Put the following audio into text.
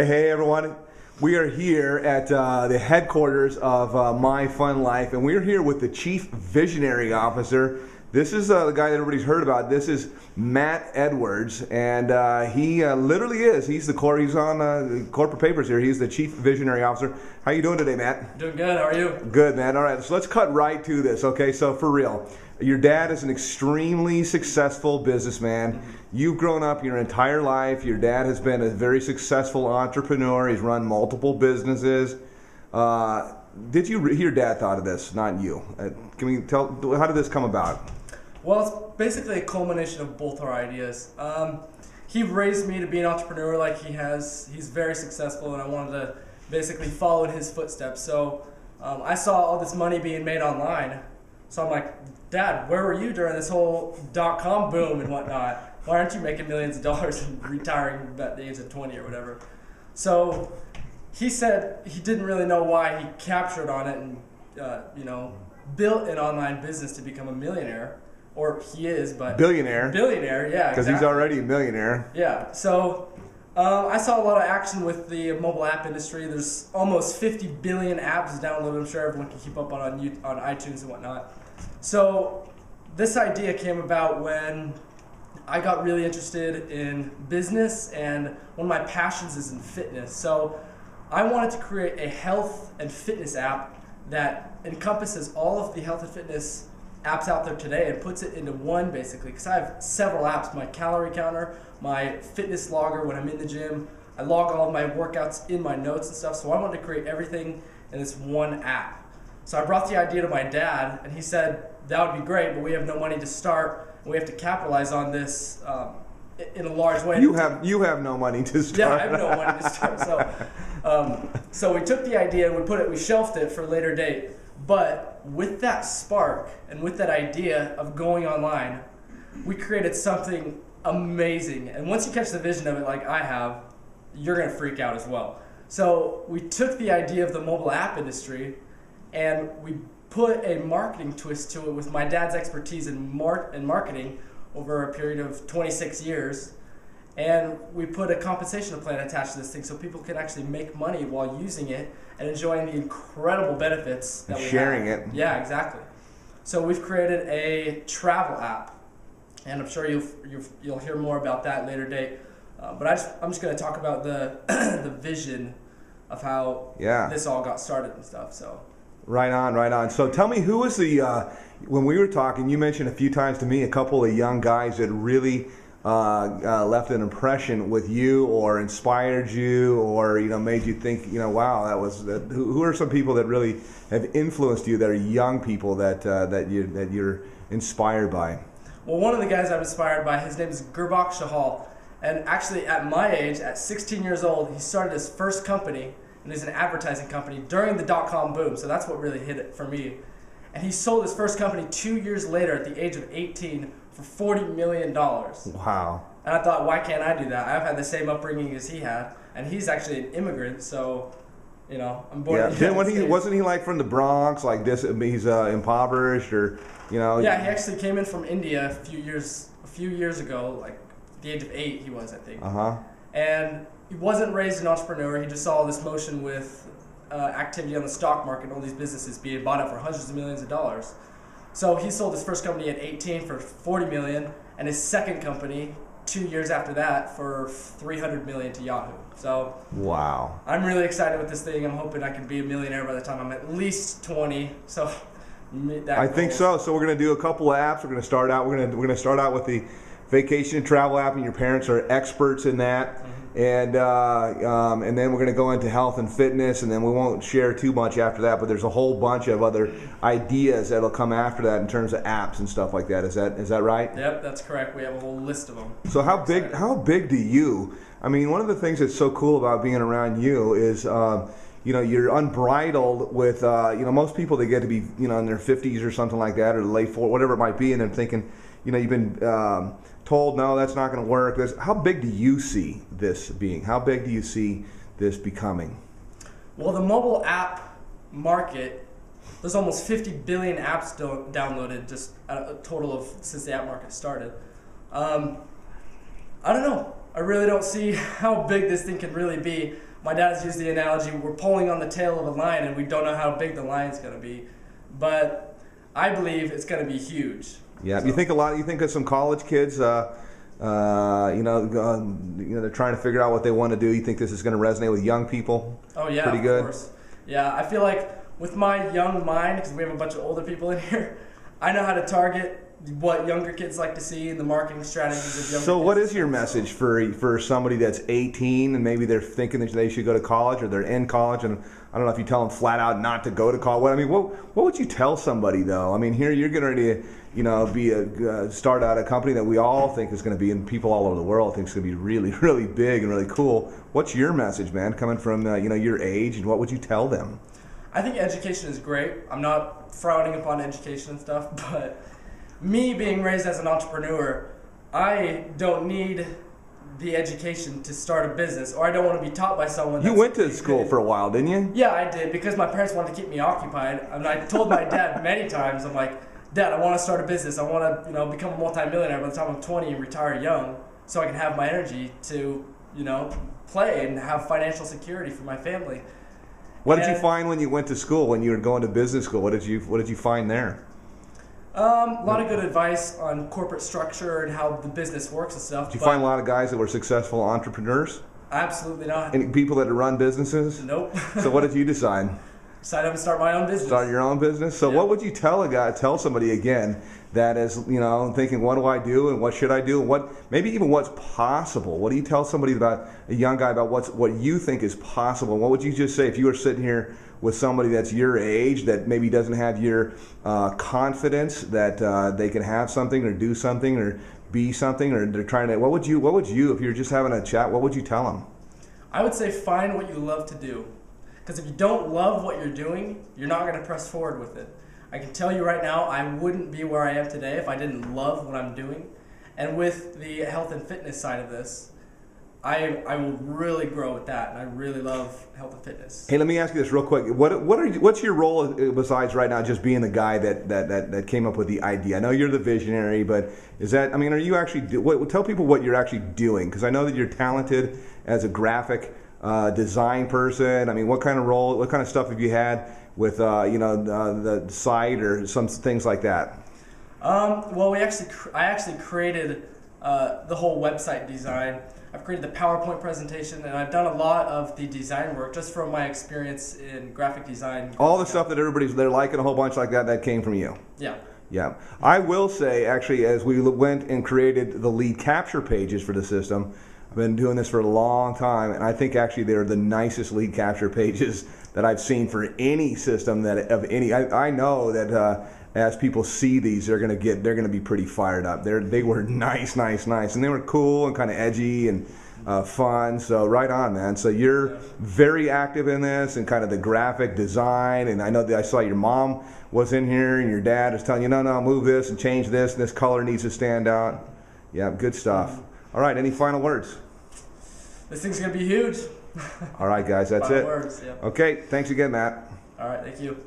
Hey everyone. We are here at the headquarters of My Fun Life, and we're here with the Chief Visionary Officer. This is the guy that everybody's heard about. This is Matt Edwards, and he literally is. He's on corporate papers here. He's the Chief Visionary Officer. How you doing today, Matt? Doing good. How are you? Good, man. All right, so let's cut right to this. Okay, so for real, your dad is an extremely successful businessman. You've grown up your entire life. Your dad has been a very successful entrepreneur. He's run multiple businesses. Did you your dad thought of this, not you? Can we tell, how did this come about? Well, it's basically a culmination of both our ideas. He raised me to be an entrepreneur like he has. He's very successful, and I wanted to basically follow in his footsteps. So I saw all this money being made online. So I'm like, Dad, where were you during this whole .com boom and whatnot? Why aren't you making millions of dollars and retiring at the age of 20 or whatever? So he said he didn't really know why he captured on it and built an online business to become a millionaire. Or he is, but billionaire, yeah, because he's already a millionaire. Yeah. So I saw a lot of action with the mobile app industry. There's almost 50 billion apps downloaded. I'm sure everyone can keep up on iTunes and whatnot. So this idea came about when I got really interested in business, and one of my passions is in fitness. So I wanted to create a health and fitness app that encompasses all of the health and fitness apps out there today and puts it into one, basically, because I have several apps: my calorie counter, my fitness logger when I'm in the gym. I log all of my workouts in my notes and stuff. So I wanted to create everything in this one app. So I brought the idea to my dad, and he said, that would be great, but we have no money to start, and we have to capitalize on this in a large way. You have no money to start. Yeah, I have no money to start. So we took the idea and we shelved it for a later date. But with that spark and with that idea of going online, we created something amazing. And once you catch the vision of it like I have, you're going to freak out as well. So we took the idea of the mobile app industry and we put a marketing twist to it with my dad's expertise in marketing over a period of 26 years. And we put a compensation plan attached to this thing so people can actually make money while using it and enjoying the incredible benefits that we have. Sharing it. Yeah, exactly. So we've created a travel app, and I'm sure you'll hear more about that later date. But I'm just going to talk about the the vision of how this all got started and stuff. So. Right on. So tell me, who was the when we were talking? You mentioned a few times to me a couple of young guys that really left an impression with you, or inspired you, or made you think, wow, that was that. Who are some people that really have influenced you that are young people that you're inspired by? Well, one of the guys I'm inspired by, his name is Gurbak Shahal, and actually at my age, at 16 years old, he started his first company, and he's an advertising company during the .com boom. So that's what really hit it for me. And he sold his first company 2 years later at the age of 18 for $40 million. Wow. And I thought, why can't I do that? I've had the same upbringing as he had, and he's actually an immigrant, so, I'm born in the United States. Wasn't he like from the Bronx, like this? He's impoverished, or, Yeah, he actually came in from India a few years ago, like the age of 8 he was, I think. And he wasn't raised an entrepreneur. He just saw this motion with activity on the stock market, all these businesses being bought up for hundreds of millions of dollars. So he sold his first company at 18 for $40 million, and his second company 2 years after that for $300 million to Yahoo. So wow, I'm really excited with this thing. I'm hoping I can be a millionaire by the time I'm at least 20. So I think so. So we're going to do a couple of apps. We're going to start out. We're going to start out with the vacation and travel app, and your parents are experts in that. And then we're going to go into health and fitness, and then we won't share too much after that. But there's a whole bunch of other ideas that'll come after that in terms of apps and stuff like that. Is that right? Yep, that's correct. We have a whole list of them. So how big do you? I mean, one of the things that's so cool about being around you is you're unbridled with most people, they get to be in their 50s or something like that, or late 40s, whatever it might be, and they're thinking, you've been told, no, that's not going to work. How big do you see this being? How big do you see this becoming? Well, the mobile app market, there's almost 50 billion apps downloaded, just a total of since the app market started. I don't know. I really don't see how big this thing can really be. My dad has used the analogy, we're pulling on the tail of a lion and we don't know how big the lion's going to be. But I believe it's going to be huge. Yeah, So. you think of some college kids, they're trying to figure out what they want to do. You think this is going to resonate with young people? Oh yeah, pretty good. Of course. Yeah, I feel like with my young mind, because we have a bunch of older people in here, I know how to target what younger kids like to see and the marketing strategies of younger kids. So what is your message for somebody that's 18 and maybe they're thinking that they should go to college or they're in college, and I don't know if you tell them flat out not to go to college. I mean, what would you tell somebody though? I mean, here you're getting ready to start out a company that we all think is going to be, and people all over the world think is going to be really, really big and really cool. What's your message, man, coming from your age, and what would you tell them? I think education is great. I'm not frowning upon education and stuff, but me being raised as an entrepreneur, I don't need the education to start a business, or I don't want to be taught by someone. You went to school for a while, didn't you? Yeah, I did, because my parents wanted to keep me occupied. And I told my dad many times, I'm like, Dad, I want to start a business. I want to, become a multimillionaire by the time I'm 20 and retire young, so I can have my energy to, play and have financial security for my family. What did you find when you went to school, when you were going to business school? What did you find there? A lot of good advice on corporate structure and how the business works and stuff. Did you find a lot of guys that were successful entrepreneurs? Absolutely not. Any people that run businesses? Nope. So what did you decide? Decided I'm going to start my own business. Start your own business? So what would you tell somebody again that is, thinking, what do I do and what should I do? And maybe even what's possible? What do you tell somebody about, a young guy, about what you think is possible? What would you just say if you were sitting here with somebody that's your age that maybe doesn't have your confidence that they can have something or do something or be something, or they're trying to, what would you, if you're just having a chat, what would you tell them? I would say find what you love to do. Because if you don't love what you're doing, you're not going to press forward with it. I can tell you right now, I wouldn't be where I am today if I didn't love what I'm doing. And with the health and fitness side of this, I will really grow with that, and I really love health and fitness. Hey, let me ask you this real quick. What's your role besides right now just being the guy that came up with the idea? I know you're the visionary, but are you actually tell people what you're actually doing? Because I know that you're talented as a graphic design person. I mean, what kind of stuff have you had with the site or some things like that? Well, I actually created the whole website design. I've created the PowerPoint presentation, and I've done a lot of the design work just from my experience in graphic design. All the stuff that they're liking, a whole bunch like that came from you. Yeah. Yeah. I will say, actually, as we went and created the lead capture pages for the system, I've been doing this for a long time, and I think actually they're the nicest lead capture pages that I've seen for any system I know that as people see these, they're gonna be pretty fired up. They were nice, and they were cool and kind of edgy and fun. So right on, man. So you're very active in this and kind of the graphic design. And I know that I saw your mom was in here and your dad was telling you, no, move this and change this, and this color needs to stand out. Yeah, good stuff. All right, any final words? This thing's gonna be huge. All right, guys, that's it. Words, yeah. Okay, thanks again, Matt. All right, thank you.